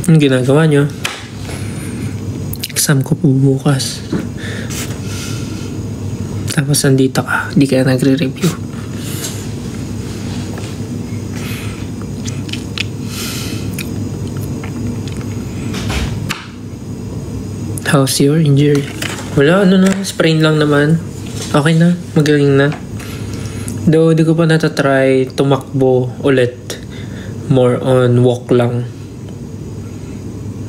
Anong ginagawa nyo? Exam ko po bukas. Tapos nandito ka, di ka nagre-review. How's your injury? Wala, ano na, sprain lang naman. Okay na, magaling na. Though, di ko pa natatry tumakbo ulit. More on walk lang.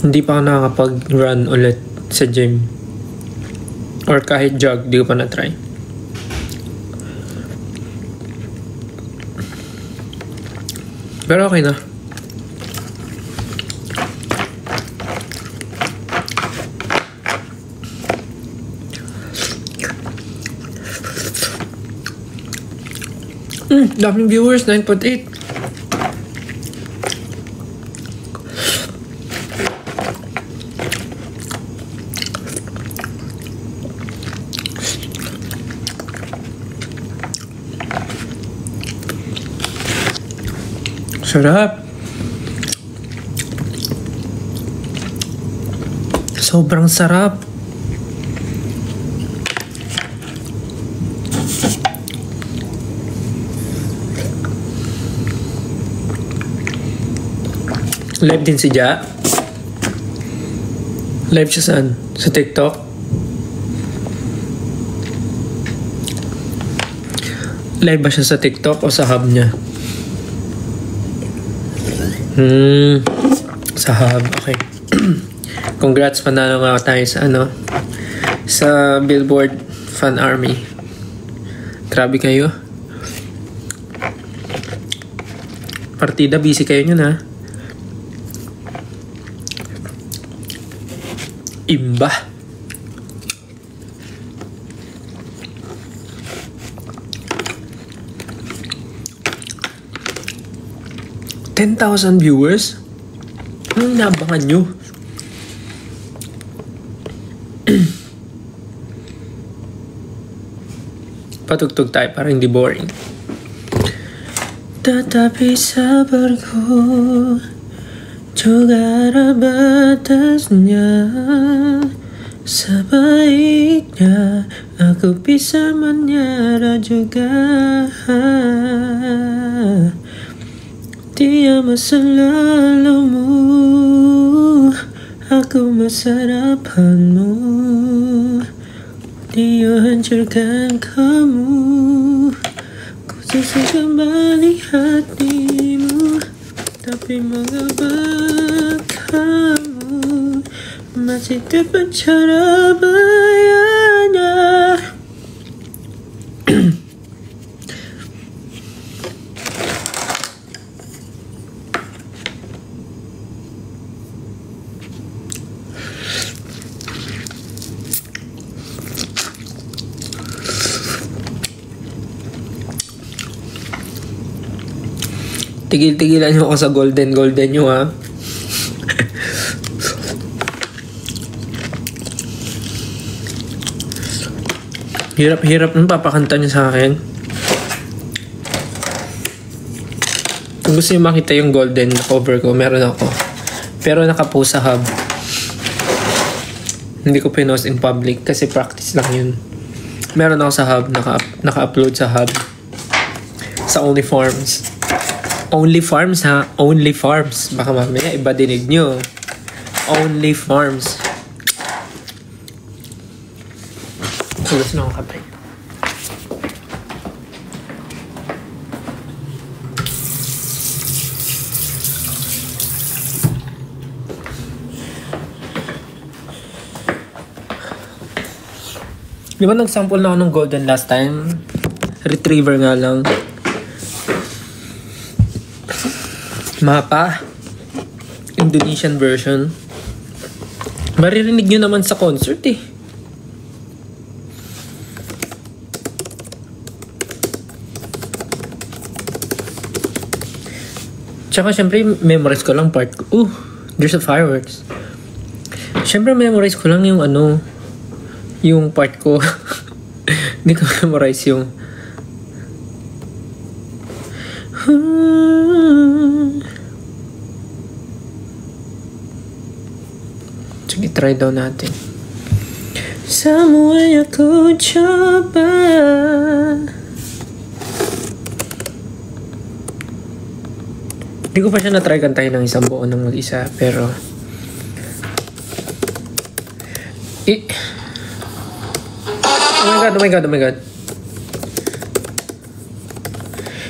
Hindi pa ako nakakapag-run ulit sa gym. Or kahit jog, di ko pa na-try. Pero okay na. Daming viewers, 9.8. Sarap. Sobrang sarap. Live din si Ja. Live siya saan? Sa TikTok? Live ba siya sa TikTok o sa hub niya? Sa hub. Okay. Congrats, panalo nga tayo sa sa Billboard Fan Army. Grabe kayo. Partida, busy kayo nyo na. Imba. $10,000 viewers? Anong nabangan nyo? Patugtog tayo para hindi boring. Tatapi sa barko, jugar batas niya. Sa baik niya, aku bisa menyerah juga. Dia masa lalumu, aku masa harapanmu. Dia hancurkan kamu, ku sisa kembali hatimu. Tapi mengapa kamu masih terpenjara bayangnya? Tigil-tigilan nyo ako sa golden nyo, ha. Hirap nung papakanta nyo sa akin. Kung gusto nyo makita yung golden cover ko, meron ako. Pero nakapost sa hub. Hindi ko pinost in public kasi practice lang yun. Meron ako sa hub, naka-upload sa hub. Sa OnlyFarms. OnlyFarms, ha? OnlyFarms. Baka mamaya iba dinig nyo. OnlyFarms. Tulos na akong kape. Di ba nag-sample na ako ng golden last time? Retriever nga lang. Mapa. Indonesian version. Maririnig nyo naman sa concert eh. Tsaka syempre memorize ko lang part ko. There's a fireworks. Syempre memorize ko lang yung yung part ko. Hindi ko memorize yung Try daw natin. Samuel ako tsaba. Hindi ko pa siya na-try kantahin ng isang buo ng mag-isa, pero oh my god.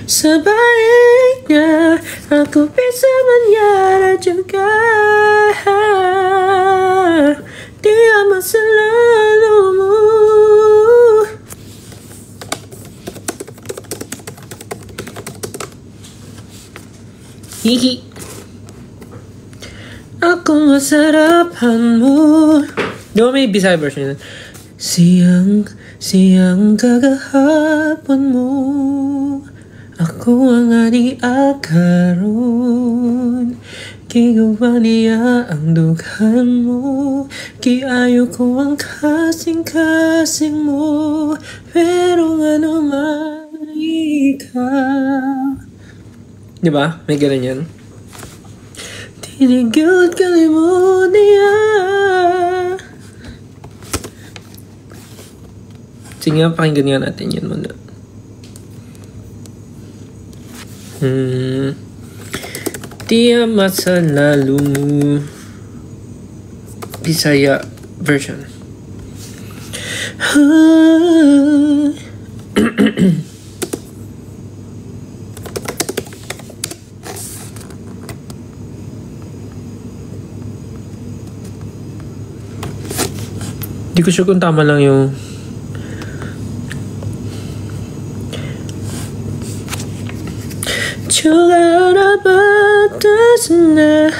Sebaiknya aku bisa menyerah juga. Dia masa lalumu. Hihi. Aku masa harapanmu. Di ba may Bisaya version yun? Siyang kagahapon mo. Ako ang aniakaroon. Kigawa niya ang dughan mo. Kiayo ko ang kasing-kasing mo. Pero ano man ikaw. Diba? May ganun yan. Tinigil kalimut niya. Sige nga, pakinggan nga natin yan muna. Dia masa lalumu. Bisaya version. Di ko sure kung tama lang yung Juga batas na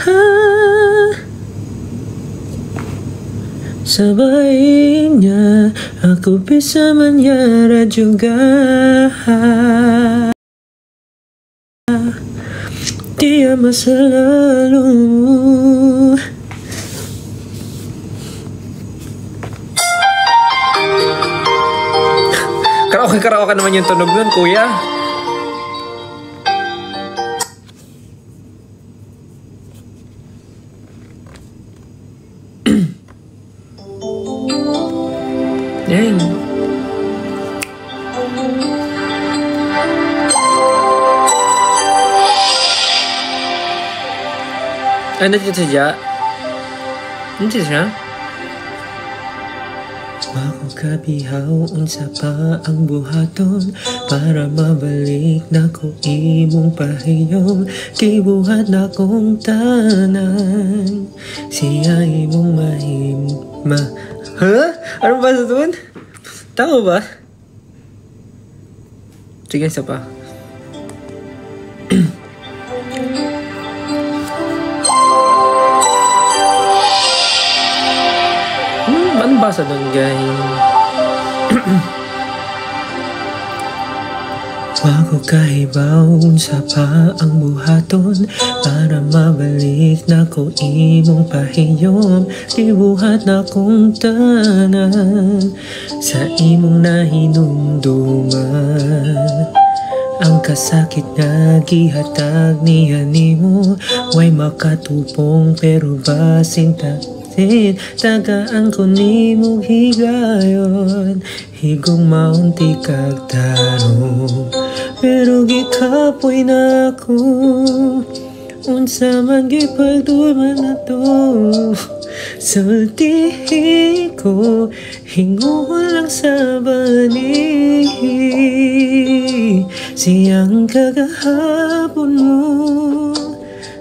sebaiknya aku bisa menyerah juga. Dia masa lalu. Karaoke naman yung tunog nun, kuya. Dang. Nandito siya? Nandito siya? Ako kabihaw, unsa pa ang buhaton para mabalik na ko imong pahiyom. Kibuhat na kong tanan siya imong Ha? Ano ba sa doon? Tama ba? Sige, isa pa. Ano ba sa doon, guys? Wako kahibaw unsa pa ang buhaton para mabalik na ko imong pahiyom. Ibuhat na kong tanan sa imong nahinumduman. Ang kasakit nga gihatag niya nimo, way makatupong pero basin tagaan ko nimo higayon. Higong maunti kag tarong pero gikapoy na ko. Unsa man gipagduman na to, sultihi ko hinguhon lang sa bani. Siyang kagahapon mo,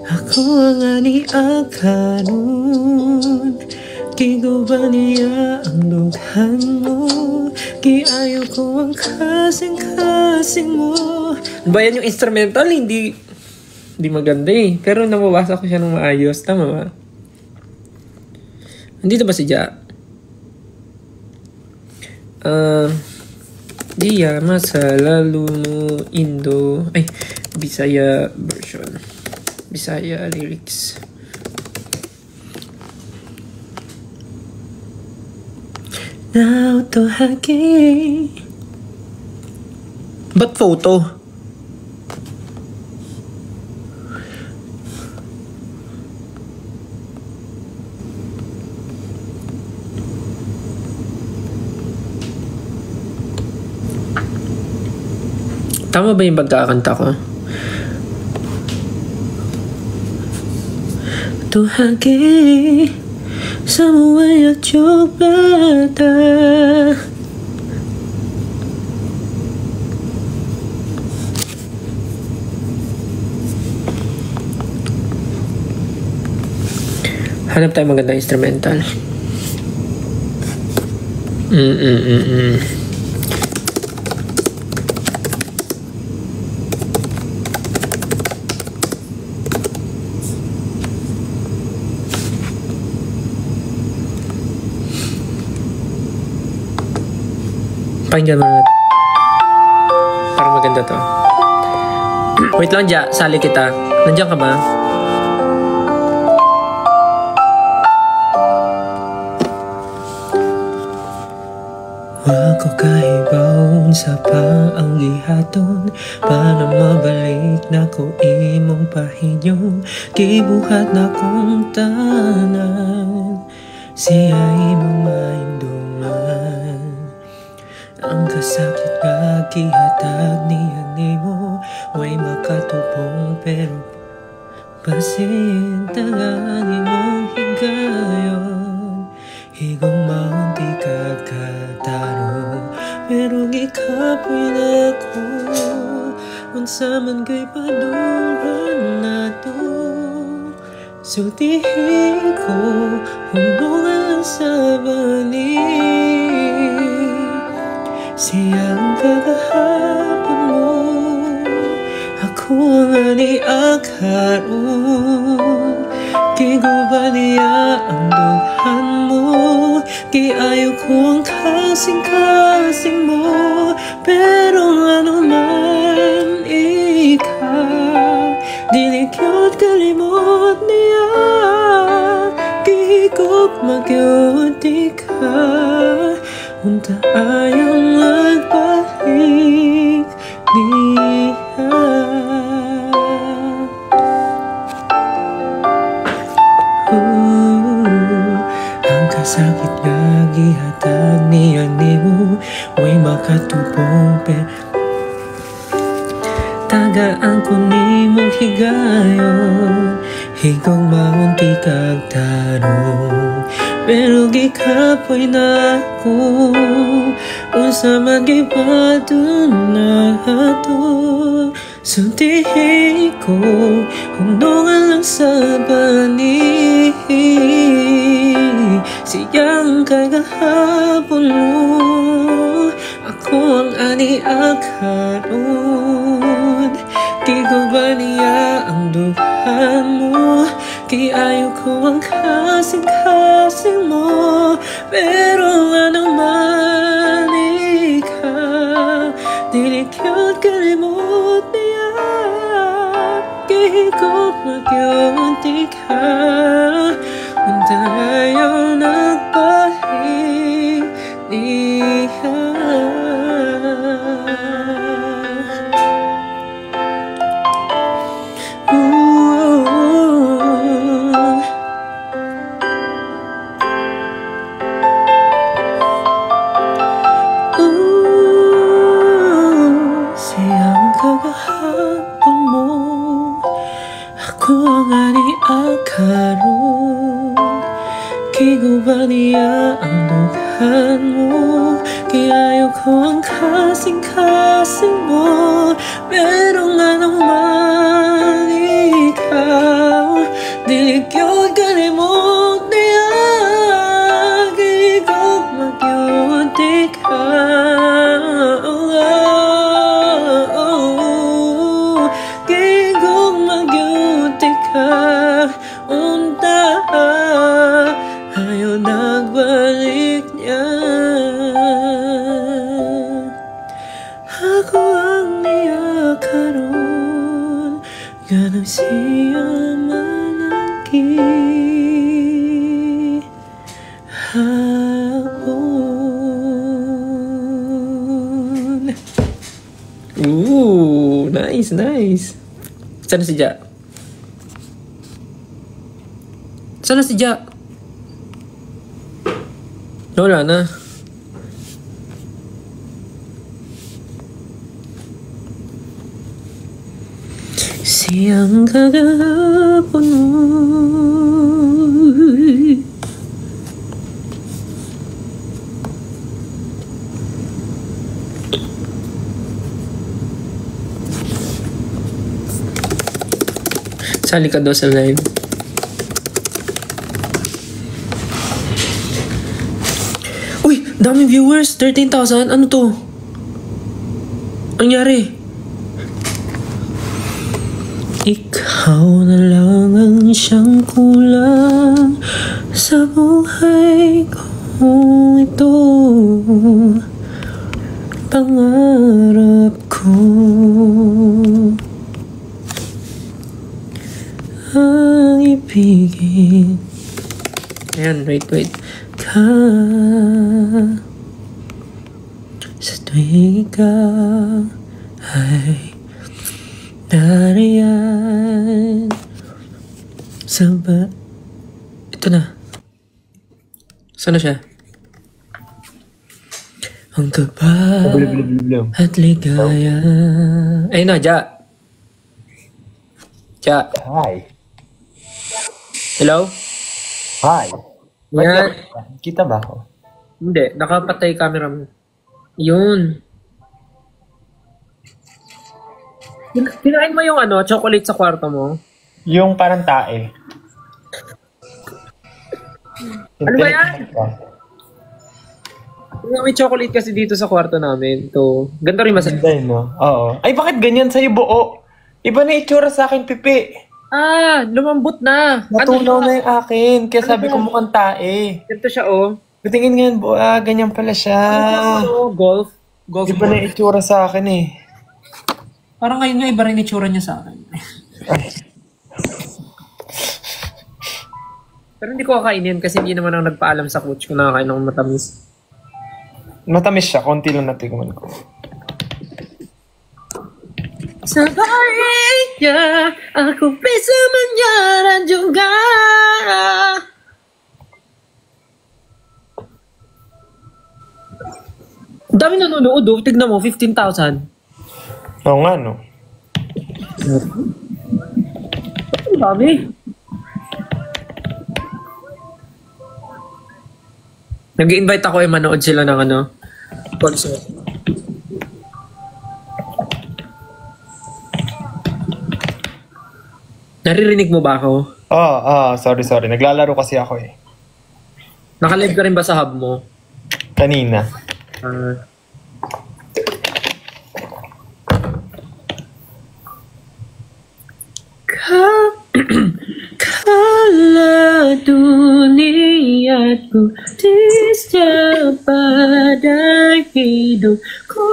ako ang aniakaroon. Kigawa niya ang dughan mo. Kiayo ko ang kasing-kasing mo. Ba yan yung instrumental? Hindi maganda eh. Pero nababasa ko siya ng maayos. Tama ba? Nandito ba si Ja? Dia masa lalu mo Indo. Ay, Bisaya version. Bisaya lyrics. Now to hagi. Ba't photo? Tama ba yung pagkakanta ko? Tuhagi semuanya coba dah. Hanap tayo magandang instrumental. Pakinggan mo natin. Parang maganda to. Wait lang, Ja. Sali kita. Nandiyan ka ba? Wag ko kahibaw sa paang gihaton para mabalik na ko imong pahinyong gibuhat na kong tanan siya imong mainduman. Ang kasakit nga gihatag niya nimo way makatubong pero basin tangan imong higayon higong maunti kagkataro pero gikapoy na ko unsa man kay padunggan nato sultihi ko hunungan sa bani siyang kagahapon mo ako nga ni akaroon kiguba niya ang dughan mo kiayo ko ang kasing-kasing mo pero ano man ikaw dili kyut kalimot niya kihigop magyuti ka unta ayong magbalik niya. Ang kasakit nga gihatag niya nimo way makatubong tagaan ko nimong higayon higong maunti kag tarong pero gikapoy na ko unsa man gipadun na ato sultihi ko hunungan lang sa bani siyang kagahapon mo ako ang ani akaroon kiguba niya ang dughan mo kiayo ko ang kasing-kasing mo pero ano man ikaw dili kyut kalimot niya kihigop magyunti ka unta ayaw nagbalik niya. Siyang kagahapon mo ako ang ani akaroon kiguba niya ang dughan mo kiayo ko ang kasing-kasing mo pero nga naman ikaw dili kyut kalimot niya kihigop magyunti ka kihigop magyunti ka unta ayaw nagbalik niya ako ang niya karon ganang siya manangki hapon. Nice, nice. Sana si Ja? Sana si Ja? Wala na. Siyang kagapon mo. Sali ka daw sa live. Uy! Daming viewers! 13,000? Ano to? Ang nangyari? Ikaw na lang ang siyang kulang sa buhay ko ito. Pangarap ko ang ibigin. Ayan, wait. Ka sa tuwing ikaw ay nariyan sa ba... Ito na. Saan na siya? Ang kaba at ligaya. Ayun na, Ja. Hi. Hello? Hi. Yan. Kita ba ako? Hindi, nakapatay camera mo. Yun. Kinain mo yung chocolate sa kwarto mo? Yung parang tae. Ano ba yan? May chocolate kasi dito sa kwarto namin. Ito. Ganito rin masarap. Ganda yun, no? Oo. Ay, bakit ganyan sa'yo buo? Iba na itsura sa akin, Pipi. Lumambot na. Natunaw na yung akin. Kaya sabi ko mukhang tae. Ito siya, oh. Tingin ngayon, buo. Ganyan pala siya. Golf. Iba na itsura sa akin, eh. Parang ngayon nga iba rin itsura niya sa akin. Pero hindi ko kakainin kasi hindi naman ako nagpaalam sa coach kung nakakain akong matamis. Matamis siya. Konti lang natikman ko. Sabay niya, ako bisa manyaran juga. Dami nanonood, oh. Tignan mo, 15,000. Oo nga, no? Ang dami. Nag-invite ako manood sila ng concert. Naririnig mo ba ako? Sorry. Naglalaro kasi ako, eh. Nakalive ka rin ba sa hub mo? Kanina. Kala duniaku tiada pada hidup ku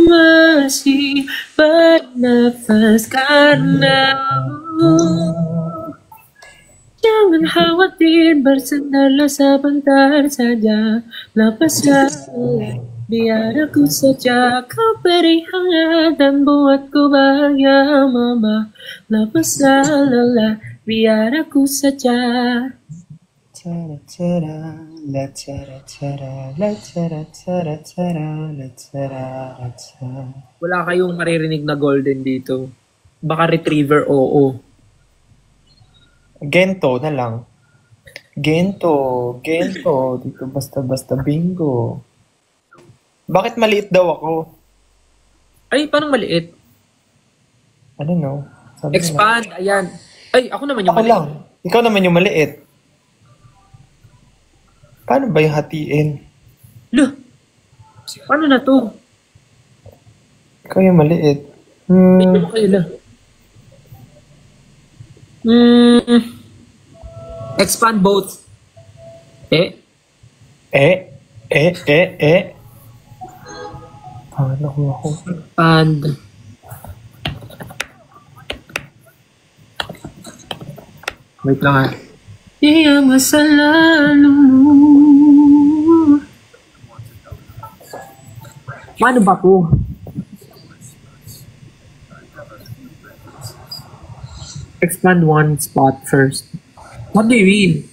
masih bernafas karenamu. Jangan khawatir, bersandarlah sebentar saja. Lepaslah, biar aku saja. Kau beri hangat dan buatku bahagia, mama. Lepaslah lelah, biar aku saja. Wala kayong maririnig na golden dito. Baka retriever, oo. Gento na lang. Gento. Dito basta bingo. Bakit maliit daw ako? Ay, parang maliit. I don't know. Sabi Expand, ayan. Ay, ako naman yung ako maliit. lang. Ikaw naman yung maliit. Paano ba yung hatiin? Loh, paano na to? Ikaw yung maliit. Medyo mo kayo na. Expand both. Paano ko ako? Expand. Wait lang ah. Iya masa lalu. Paano ba po? Expand one spot first. What do you mean?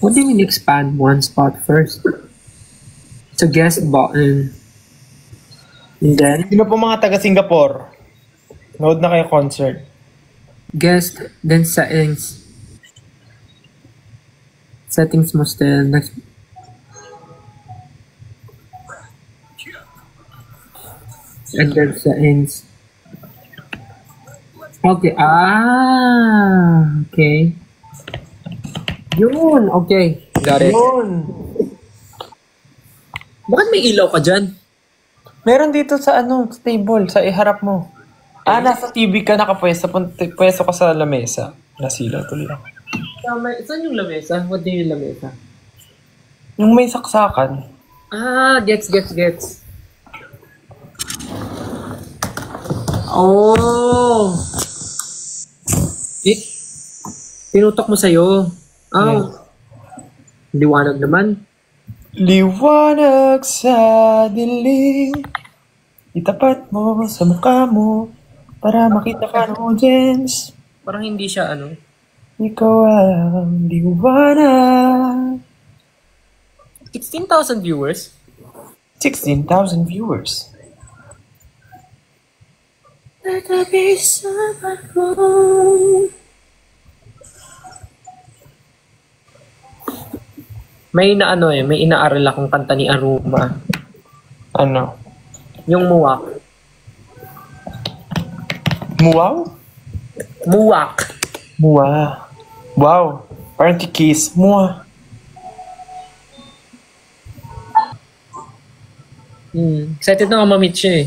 What do you mean expand one spot first? It's a guest button. And then? Sino po mga taga Singapore? Nood na kayo concert. Guest, then settings. Settings mo still. Next. And then settings. Okay. Okay. Yun. Okay. Got it. Yun. Bakit may ilaw ka dyan? Meron dito sa sa table, sa iharap mo. Nasa TV ka nakapwesto. Pwesto ka sa lamesa. Nasila tuloy ako. Saan yung lamesa? What do you yung lamesa? Yung may saksakan. Gets. Oh! Pinutok mo sa'yo. Liwanag naman. Liwanag sa dilim. Itapat mo sa mukha mo para makita ka ng audience. Parang hindi siya Ikaw ang liwanag. 16,000 viewers? 16,000 viewers. May may inaaral akong kanta ni Aruma. Ano? Yung Muwak. Muwaw? Muwak. Muwa. Wow. Parang kikis. Muwa. Excited na ako ma-meet siya eh.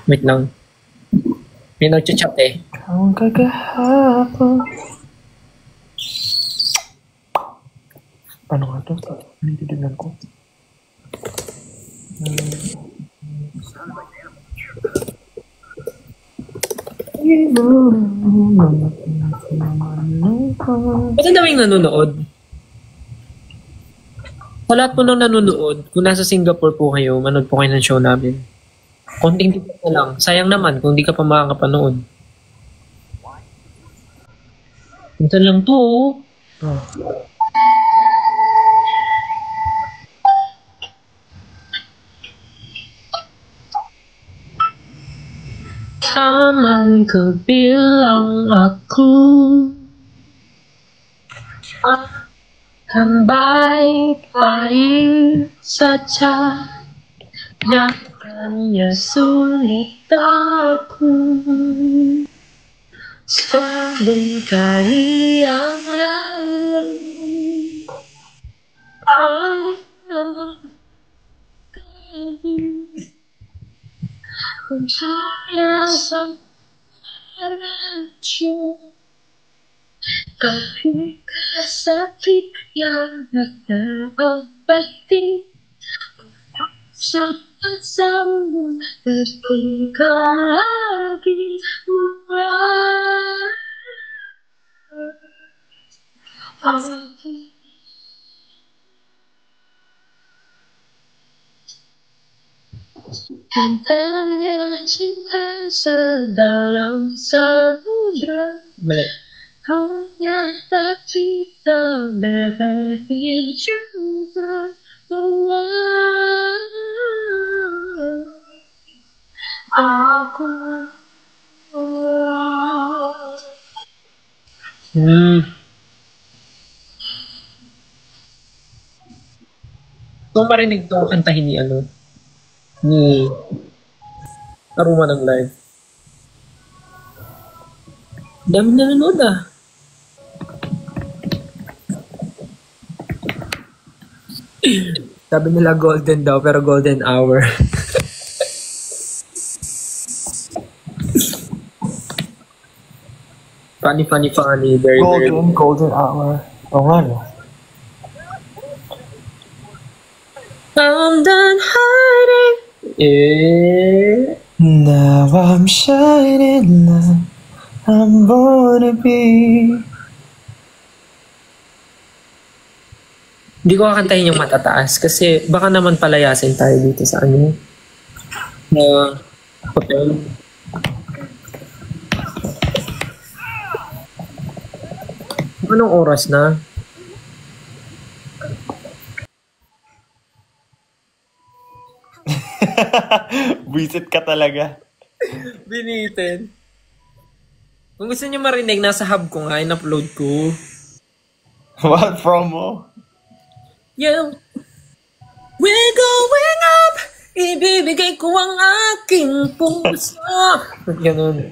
Wait lang. May nag-chat eh. Ang kagahapon. Ano nga to? Ano yung titignan ko? Ba't ang daming nanonood? Sa lahat po nang nanonood, kung nasa Singapore po kayo, manood po kayo ng show namin. Konting ticket na lang. Sayang naman kung di ka pa makakapanood. Ito lang to. Taman kebilang aku akan baik-baik saja. Nyatanya sulit aku seringkali yang lalu. Saya sangat tapi sakit yang terobati sama-sama ketika lagi Antara cinta sedalam samudra hanya tapi tak berakhir juga. Aku Kung marinig to, kantahin ni ni Aruma ng live. Dami na nanonood Sabi nila golden daw, pero golden hour. Funny. Very, Golden hour. Oo nga, no? I'm done hiding. Now I'm shining now. I'm born to be. Hindi ko kakantahin yung matataas kasi baka naman palayasin tayo dito sa hotel. Anong oras na? Visit ka talaga. Binitin. Kung gusto niyo marinig, nasa hub ko nga, in-upload ko. What promo? Yeah. We're going up! Ibibigay ko ang aking puso. Ganun.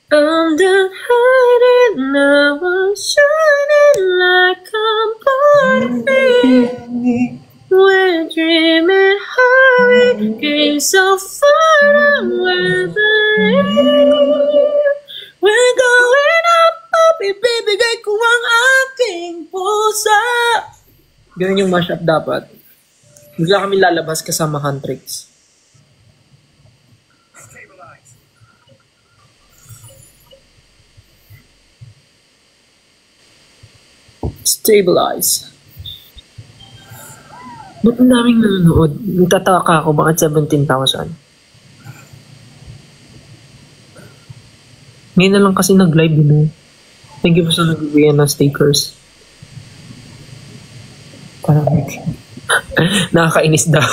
I'm done hiding, now I'm shining like I'm burning. We're dreaming high, came so far away. We're going up, ibibigay ko ang aking puso. Ganun yung mashup dapat. Bigla kami lalabas kasama Huntrix. Stabilize. Ba't ang daming nanonood? Nagtataka ako, bakit 17,000? Ngayon na lang kasi nag-live din. Thank you po sa nagbibigyan ng stickers. Parang Nakakainis daw.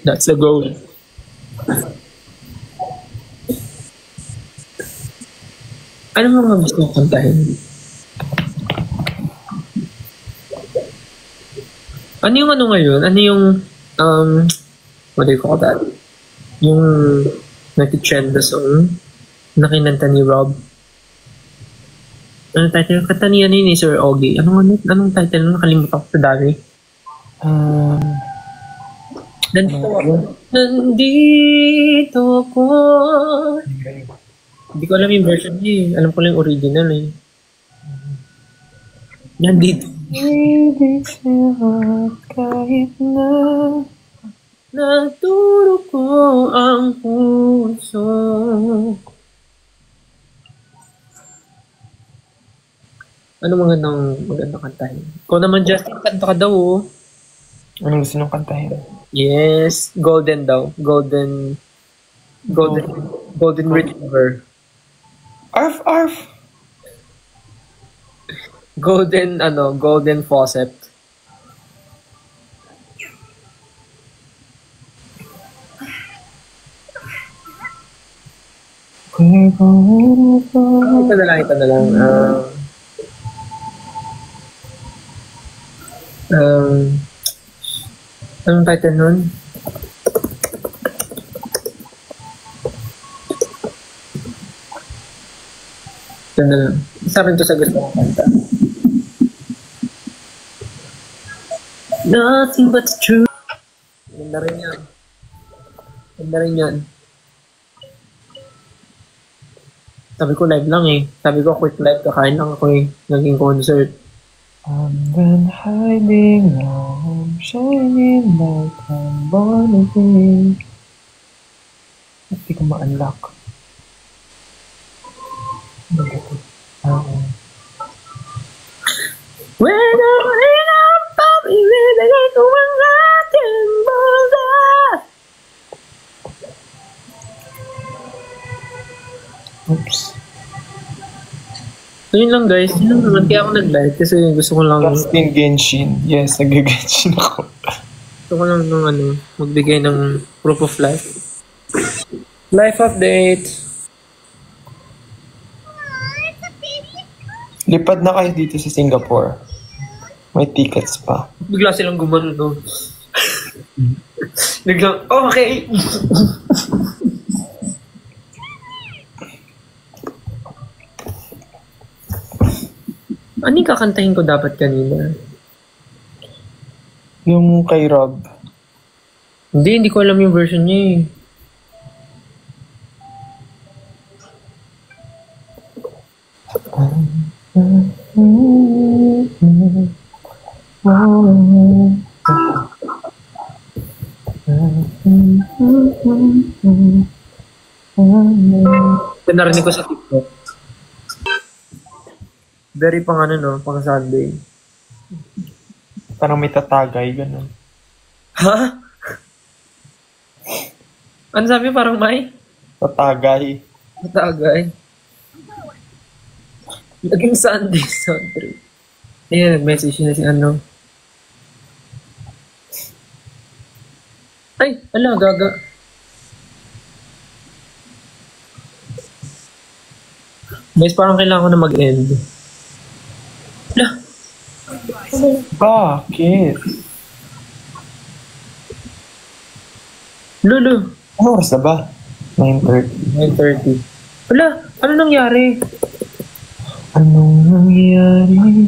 That's the goal. Ano mga gusto kong kantahin? Ano yung ano ngayon? Ano yung, what do you call that? Yung nag-trend na song na kinanta ni Rob. Ano title? Kanta niya ni Sir Ogie. Anong title? Nakalimutan ko sa dami. Nandito ako. Nandito ako. Hindi ko alam yung version niya eh. Alam ko lang yung original eh. Nandito. Ibig siya kahit na naturo ko ang puso. Ano magandang kantahin? Ikaw naman, Justin, kanta ka daw oh. Anong gusto nung kantahin? Yes, golden daw. Golden Retriever. Arf, arf! Golden Faucet. Ito na lang. Anong title nun? Ito na lang. Isa rin to sa gusto kong kanta. Nothing but the truth. Ganda rin yan. Sabi ko live lang eh. Sabi ko quick live, kakain lang ako eh. Naging concert. I'm done hiding, now I'm shining like I'm born again. Hindi ko ma-unlock. When I'm in a pop, ibibigay ko ang ating puso. Oops. So yun lang guys, yun lang naman. Kaya ako nag-live kasi gusto ko lang Justin Genshin. Yes, nag-Genshin ako. magbigay ng proof of life. Life update. Lipad na kayo dito sa Singapore. May tickets pa. Bigla silang gumano no. Biglang, okay. Ano yung kakantahin ko dapat kanina? Yung kay Rob. Hindi ko alam yung version niya eh. Narinig ko sa TikTok. Very pang pang Sunday. Parang may tatagay, gano'n. Ha? Ano sabi parang may? Tatagay. Matagay. Naging Sunday, Ayan, nag-message na si Ay, ala, gaga. Guys, parang kailangan ko na mag-end. Ala, Bakit? lulu. Ano oras na ba? 9:30. 9:30. Ala, ano nangyari? Anong nangyari?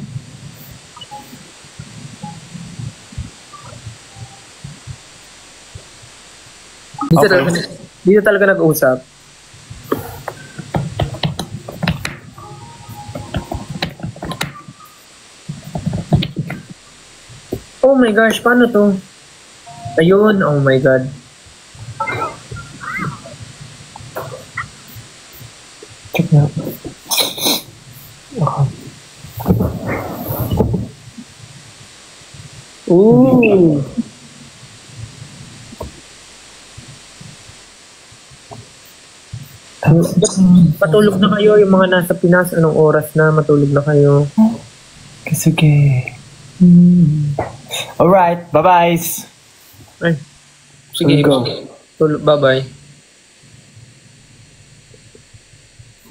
Dito Okay. talaga, dito talaga nag-usap. Oh my gosh, paano to? Ayun, oh my god. Check na. Ooh. Matulog na kayo, yung mga nasa Pinas, anong oras na matulog na kayo? Sige. Alright, bye-bye. Ay, sige, Go. tulog, bye-bye.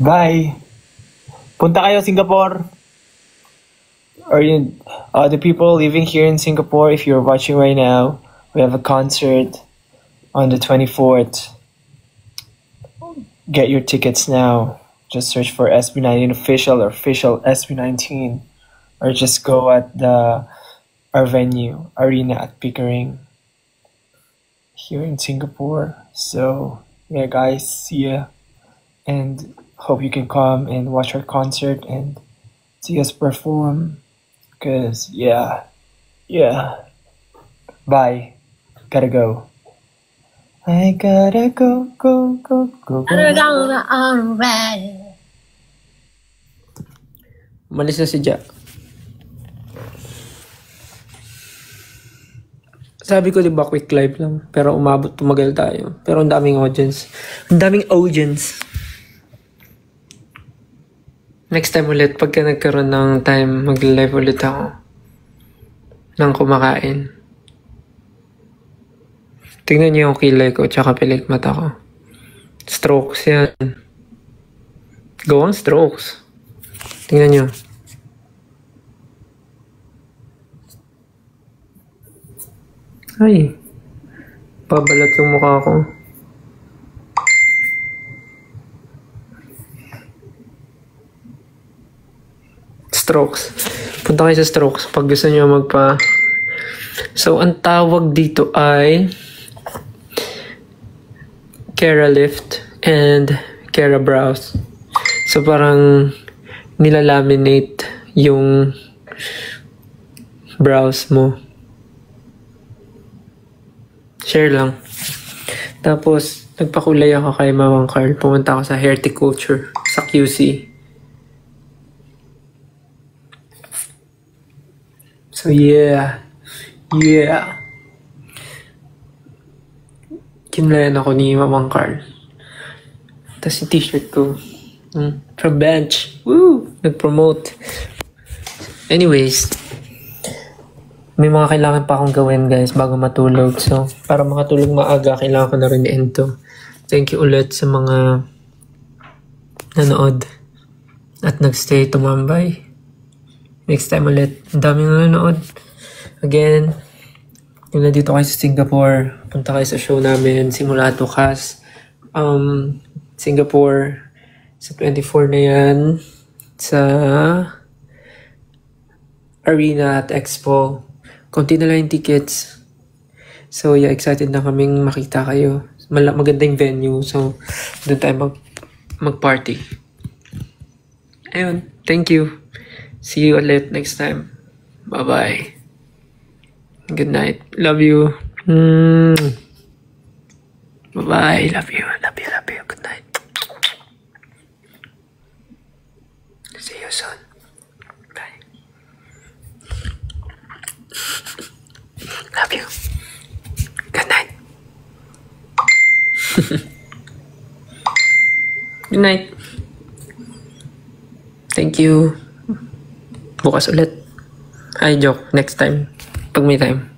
Bye. Punta kayo Singapore. Or you, the people living here in Singapore, if you're watching right now, we have a concert on the 24th. Get your tickets now. Just search for SB19 official or official SB19, or just go at our venue arena at Pickering here in Singapore. So yeah, guys, see ya, and hope you can come and watch our concert and see us perform. Cause yeah. Bye. Gotta go. I gotta go. Malis na si Jack. Sabi ko, di ba, quick live lang. Pero tumagal tayo. Pero ang daming audience. Ang daming audience. Next time ulit, pagka nagkaroon ng time, mag-live ulit ako. Nang kumakain. Tingnan niyo yung kilay ko, tsaka pilik mata ko. Strokes yan. Gawang strokes. Tingnan niyo. Ay. Pabalat yung mukha ko. Strokes. Punta kayo sa strokes pag gusto niyo magpa... So, ang tawag dito ay Keralift and Kerabrows. So, parang nilalaminate yung brows mo. Share lang. Tapos, nagpakulay ako kay Mamang Carl. Pumunta ako sa Horticulture sa QC. So, yeah. Kinlayan ako ni Mamang Carl. Tapos yung t-shirt ko. From bench. Woo! Nag-promote. Anyways. May mga kailangan pa akong gawin, guys, bago matulog. So, para makatulog maaga, kailangan ko na rin i-end to. Thank you ulit sa mga nanood at nagstay tumambay. Next time ulit. Ang daming nanonood. Again, kung nandito kayo sa Singapore, punta kayo sa show namin, Simula Tukas. Singapore, sa 24 na yan, sa Arena at Expo. Konti na lang yung tickets. So yeah, excited na kaming makita kayo. Magandang venue, so doon tayo mag-party. Ayun, thank you. See you ulit next time. Bye-bye. Good night. Love you. Bye-bye. Love you. Good night. See you soon. Bye. Love you. Good night. Good night. Thank you. Bukas ulit. Ay, joke. Next time. Pag may time.